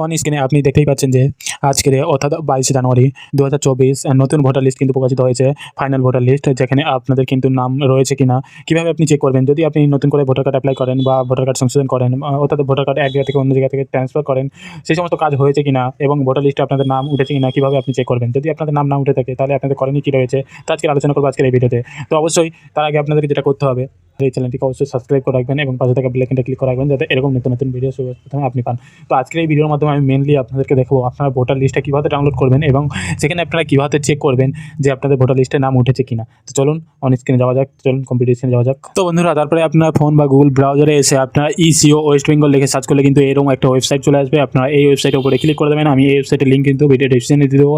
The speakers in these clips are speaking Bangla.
অন স্ক্রিনে আপনি দেখতেই পাচ্ছেন যে আজকের অর্থাৎ 22 জানুয়ারি 2024 নতুন ভোটার লিস্ট কিন্তু প্রকাশিত হয়েছে। ফাইনাল ভোটার লিস্ট যেখানে আপনাদের কিন্তু নাম রয়েছে কিনা কিভাবে আপনি চেক করবেন। যদি আপনি নতুন করে ভোটার কার্ড অ্যাপ্লাই করেন বা ভোটার কার্ড সংশোধন করেন অর্থাৎ ভোটার কার্ড এক জায়গা থেকে অন্য জায়গা থেকে ট্রান্সফার করেন, সেই সমস্ত কাজ হয়েছে কিনা এবং ভোটার লিস্টে আপনাদের নাম উঠেছে কিনা কিভাবে আপনি চেক করবেন। যদি আপনাদের নাম না উঠে থাকে তাহলে আপনাদের করণীয় কী রয়েছে তা আজকে আলোচনা করবো আজকের এই ভিডিওতে। তো অবশ্যই তার আগে আপনাদেরকে যেটা করতে হবে, এই চ্যানেলটিকে অবশ্যই সাবস্ক্রাইব করে রাখবেন এবং পাশে থাকা বেল আইকনটা ক্লিক করে রাখবেন যাতে এরকম নতুন নতুন ভিডিও প্রথমে আপনি পান। তো আজকের এই ভিডিওর মাধ্যমে আমি মেনলি আপনাদেরকে দেখাবো আপনারা ভোটার লিস্টটা কীভাবে ডাউনলোড করবেন এবং সেখানে আপনারা কীভাবে চেক করবেন যে আপনাদের ভোটার লিস্টে নাম উঠেছে কিনা। তো চলুন অন স্ক্রিনে যাওয়া যাক, চলুন কম্পিটিশনে যাওয়া যাক। তো বন্ধুরা, তারপরে আপনার ফোন বা গুগল ব্রাউজারে এসে আপনারা ইসিও ওয়েস্ট বেঙ্গল লিখে সার্চ করলে কিন্তু এরকম একটা ওয়েবসাইট চলে আসবে। আপনারা এই ওয়েবসাইটের উপরে ক্লিক করে দেবেন। আমি এই ওয়েবসাইটের লিঙ্ক কিন্তু ভিডিও ডেসক্রিপশনে দিয়ে দেবো,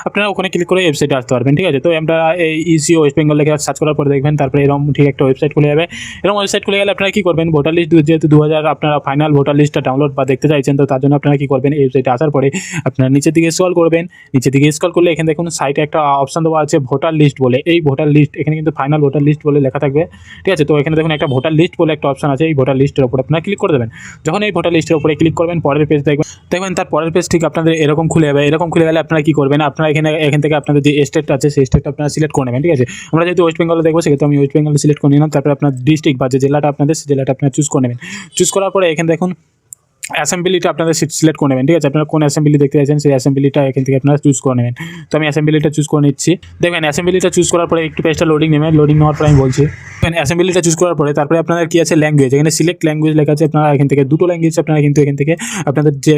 আপনারা ওখানে ক্লিক করে ওয়েবসাইটে আসতে পারবেন। ঠিক আছে, তো আমরা এই ইসিও ওয়েস্ট বেঙ্গল লিখে সার্চ করার পরে দেখবেন তারপরে এরকম ঠিক একটা ওয়েবসাইট খুলে যাবে। এরকম ওয়েবসাইট খুলে গেলে আপনারা কী করবেন, ভোটার লিস্ট যেহেতু 2000 আপনারা ফাইনাল ভোটার লিস্টটা ডাউনলোড বা দেখতে চাইছেন, তো তার জন্য আপনারা কী করবেন, এই ওয়েবসাইটে আসার পরে আপনারা নিচের দিকে স্ক্রল করবেন। নিচের দিকে স্ক্রল করলে এখানে দেখুন সাইটে একটা অপশন দেওয়া আছে ভোটার লিস্ট বলে। এই ভোটার লিস্ট এখানে কিন্তু ফাইনাল ভোটার লিস্ট বলে লেখা থাকবে। ঠিক আছে, তো এখানে দেখুন একটা ভোটার লিস্ট বলে একটা অপশন আছে। এই ভোটার লিস্টের উপর আপনারা ক্লিক করে দেবেন। যখন এই ভোটার লিস্টের উপরে ক্লিক করবেন পরের পেজ দেখবেন তার পরের পেজ ঠিক আপনাদের এরকম খুলে যাবে। এরকম খুলে গেলে আপনারা কী করবেন, আপনারা এখান থেকে আপনাদের যে স্টেট আছে সেই স্টেটটা আপনারা সিলেক্ট করে নেবেন। ঠিক আছে, আমরা যেহেতু ওয়েস্ট বেঙ্গলে দেখবো সেক্ষেত্রে আমি ওয়েস্ট বেঙ্গলে সিলেক্ট করে নিলাম। তারপরে আপনার ডিস্ট্রিক্ট বা যে জেলাটা আপনাদের সেই জেলাটা আপনারা চুজ করে নেবেন। চুজ করার পরে এখানে দেখুন অ্যাসেম্বলিটা আপনাদের সিলেক্ট করে নেবেন। ঠিক আছে, আপনারা কোন অ্যাসেম্বলি দেখতে চাইছেন সেই অ্যাসেম্বলিটা এখান থেকে আপনারা চুজ করে নেবেন। তো আমি অ্যাসেম্বলিটা চুজ করে নিচ্ছি। দেখবেন অ্যাসেম্বলিটা চুজ করার পরে একটু পেজটা লোডিং নেবেন। লোডিং নেওয়ার পরে আমি বলছি অ্যাসেম্বলিটা চুজ করার পরে তারপরে আপনাদের কী আছে ল্যাঙ্গুয়েজ, এখানে সিলেক্ট ল্যাঙ্গুয়েজ লেখা আছে। আপনারা এখান থেকে দুটো ল্যাঙ্গুয়েজ আপনারা কিন্তু এখান থেকে আপনাদের যে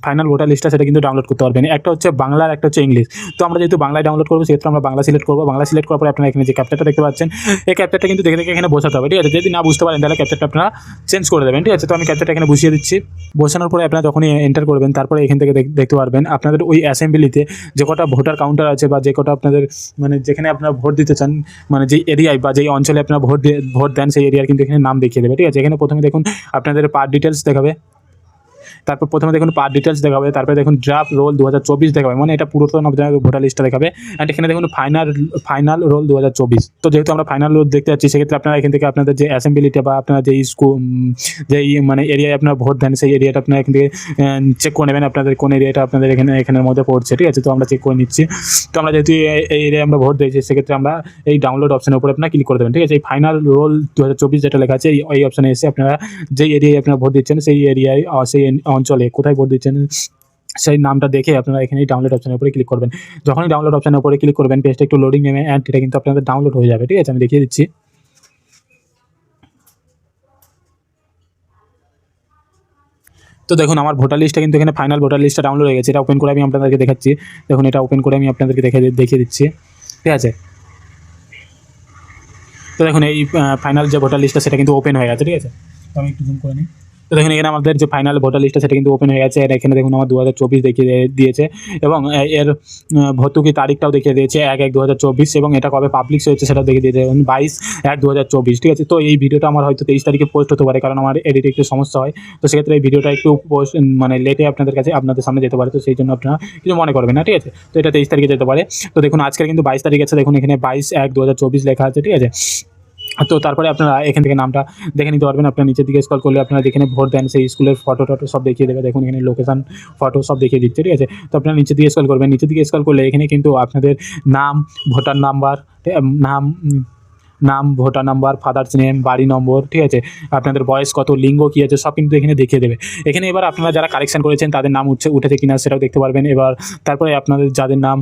ফাইনাল ভোটার লিস্টটা সেটা কিন্তু ডাউনলোড করতে পারবেন। একটা হচ্ছে বাংলা আর একটা হচ্ছে ইংলিশ। তো আমরা যেহেতু বাংলায় ডাউনলোড করবো সেক্ষেত্রে আমরা বাংলা সিলেক্ট করবো। বাংলা সিলেক্ট করার পরে আপনারা এখানে যে ক্যাপচারটা দেখতে পাচ্ছেন এই ক্যাপচারটা কিন্তু দেখে এখানে বসাতে হবে। ঠিক আছে, যদি না বুঝতে পারেন তাহলে ক্যাপচারটা আপনারা চেঞ্জ করে দেবেন। ঠিক আছে, তো আমি ক্যাপচারটা এখানে বসিয়ে দিচ্ছি। বসানোর পরে আপনারা যখনই এন্টার করবেন তারপরে এখান থেকে দেখতে পারবেন আপনাদের ওই অ্যাসেম্বলিতে যে কটা ভোটার কাউন্টার আছে বা যে কটা আপনাদের মানে যেখানে আপনারা ভোট দিতে চান, মানে যে এরিয়ায় বা যেই অঞ্চলে আপনারা ভোট দেন সেই এরিয়ার কিন্তু এখানে নাম দেখিয়ে দেবে। ঠিক আছে, এখানে প্রথমে দেখুন আপনাদের পার ডিটেলস দেখাবে। তারপর প্রথমে দেখুন পার ডিটেলস দেখাবে। তারপরে দেখুন ড্রাফট রোল 2024 দেখাবে, মানে এটা পুরাতন আপনাদের ভোটার লিস্টটা দেখাবে। অ্যান্ড এখানে দেখুন ফাইনাল রোল 2024। তো যেহেতু আমরা ফাইনাল রোল দেখতে যাচ্ছি সেক্ষেত্রে আপনারা এখান থেকে আপনাদের যে অ্যাসেম্বলিটা বা আপনারা যেই যেই মানে এরিয়ায় আপনারা ভোট দেন সেই এরিয়াটা আপনারা এখান থেকে চেক করে নেবেন আপনাদের কোন এরিয়াটা আপনাদের এখানের মধ্যে পড়ছে। ঠিক আছে, তো আমরা চেক করে নিচ্ছি। তো আমরা যেহেতু এই এরিয়ায় আমরা ভোট দিয়েছি সেক্ষেত্রে আমরা এই ডাউনলোড অপশনের উপরে আপনারা ক্লিক করে দেবেন। ঠিক আছে, এই ফাইনাল রোল 2024 যেটা লেখা আছে এই অপশনে এসে আপনারা যেই এরিয়ায় আপনারা ভোট দিচ্ছেন সেই এরিয়ায় সেই অঞ্চলে কোথায় ভোট দিচ্ছেন সেই নামটা দেখে আপনারা এখানে ডাউনলোড অপশনের উপরে ক্লিক করবেন। যখনই ডাউনলোড অপশনের উপরে ক্লিক করবেন পেজটা একটু লোডিং নেবে অ্যান্ড এটা কিন্তু আপনাদের ডাউনলোড হয়ে যাবে। ঠিক আছে, আমি দেখিয়ে দিচ্ছি। তো দেখুন আমার ভোটার লিস্টটা কিন্তু এখানে ফাইনাল ভোটার লিস্টটা ডাউনলোড হয়ে গেছে। এটা ওপেন করে আমি আপনাদেরকে দেখাচ্ছি। দেখুন এটা ওপেন করে আমি আপনাদেরকে দেখিয়ে দিচ্ছি। ঠিক আছে, তো দেখুন এই ফাইনাল যে ভোটার লিস্টটা সেটা কিন্তু ওপেন হয়ে গেছে। ঠিক আছে, তো আমি একটু জুম করে নিই। তো দেখুন এখানে আমাদের যে ফাইনাল ভোটার লিস্টটা সেটা কিন্তু ওপেন হয়ে গেছে। আর এখানে দেখুন আমার 2024 দেখিয়ে দিয়েছে এবং এর ভর্তুকি তারিখটাও দেখিয়ে দিয়েছে 1/1/2024 এবং এটা কবে পাবলিশ হয়েছে সেটাও দেখিয়ে দিয়েছে 22/1/2024। ঠিক আছে, তো এই ভিডিওটা আমার হয়তো 23 তারিখে পোস্ট হতে পারে কারণ আমার এডিটে একটু সমস্যা হয়। তো সেক্ষেত্রে এই ভিডিওটা একটু মানে লেটে আপনাদের সামনে যেতে পারে। তো সেই জন্য আপনারা কিছু মনে করবেন না। ঠিক আছে, তো এটা 23 তারিখে যেতে পারে। তো দেখুন আজকের কিন্তু 22 তারিখ আছে। দেখুন এখানে 22/1/2024 লেখা আছে। ঠিক আছে, তো তারপরে আপনারা এখান থেকে নামটা দেখে নিতে পারবেন। আপনার নিচের দিকে স্ক্রল করলে আপনারা যেখানে ভোট দেন সেই স্কুলের ফটো সব দেখিয়ে দেবে। দেখুন এখানে লোকেশন ফটো সব দেখিয়ে দিচ্ছে। ঠিক আছে, তো আপনারা নিচের দিকে স্ক্রল করবেন। নিচের দিকে স্ক্রল করলে এখানে কিন্তু আপনাদের নাম, voter number, voter number, father's name, বাড়ি নম্বর, ঠিক আছে, আপনাদের বয়স কত, লিঙ্গ কী আছে সব কিন্তু এখানে দেখিয়ে দেবে। এখানে এবার আপনারা যারা কারেকশন করেছেন তাদের নাম উঠেছে কিনা সেটাও দেখতে পারবেন। এবার তারপরে আপনাদের যাদের নাম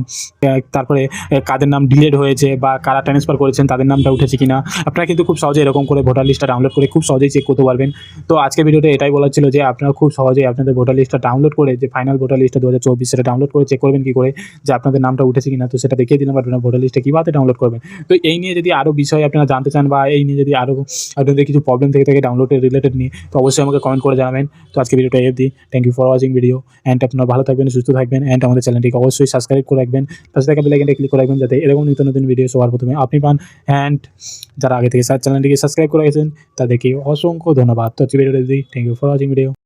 তারপরে কাদের নাম ডিলেট হয়েছে বা কারা ট্রান্সফার করেছেন তাদের নামটা উঠেছে কিনা আপনারা কিন্তু খুব সহজে এরকম করে ভোটার লিস্টটা ডাউনলোড করে খুব সহজেই চেক করতে পারবেন। তো আজকের ভিডিওতে এটাই বলার ছিল যে আপনারা খুব সহজেই আপনাদের ভোটার লিস্টটা ডাউনলোড করে যে ফাইনাল ভোটার লিস্টটা 2024 সেটা ডাউনলোড করে চেক করবেন কী করে যে আপনাদের নামটা উঠেছে কিনা। তো সেটা দেখিয়ে দিলাম আপনারা ভোটার লিস্টটা কীভাবে ডাউনলোড করবেন। তো এই নিয়ে যদি আরও বিষয় আপনারা জানতে চান বা এই নিয়ে যদি আরও আপনাদের কিছু প্রবলেম থেকে থাকে ডাউনলোডের রিলেটেড নিয়ে তো অবশ্যই আমাকে কমেন্ট করে জানাবেন। তো আজকে ভিডিওটা অবধি। Thank you for watching video and আপনারা ভালো থাকবেন, সুস্থ থাকবেন অ্যান্ড আমাদের চ্যানেলটিকে অবশ্যই সাবস্ক্রাইব করে রাখবেন। পাশে থাকা বেল আইকনটা ক্লিক করে রাখবেন যাতে এরকম নিত্য নতুন ভিডিও সবার প্রথমে আপনি পান। অ্যান্ড যারা আগে থেকে চ্যানেলটিকে সাবস্ক্রাইব করে গেছেন তাদেরকে অসংখ্য ধন্যবাদ। তো আজকে ভিডিওটা অবধি। Thank you for watching video.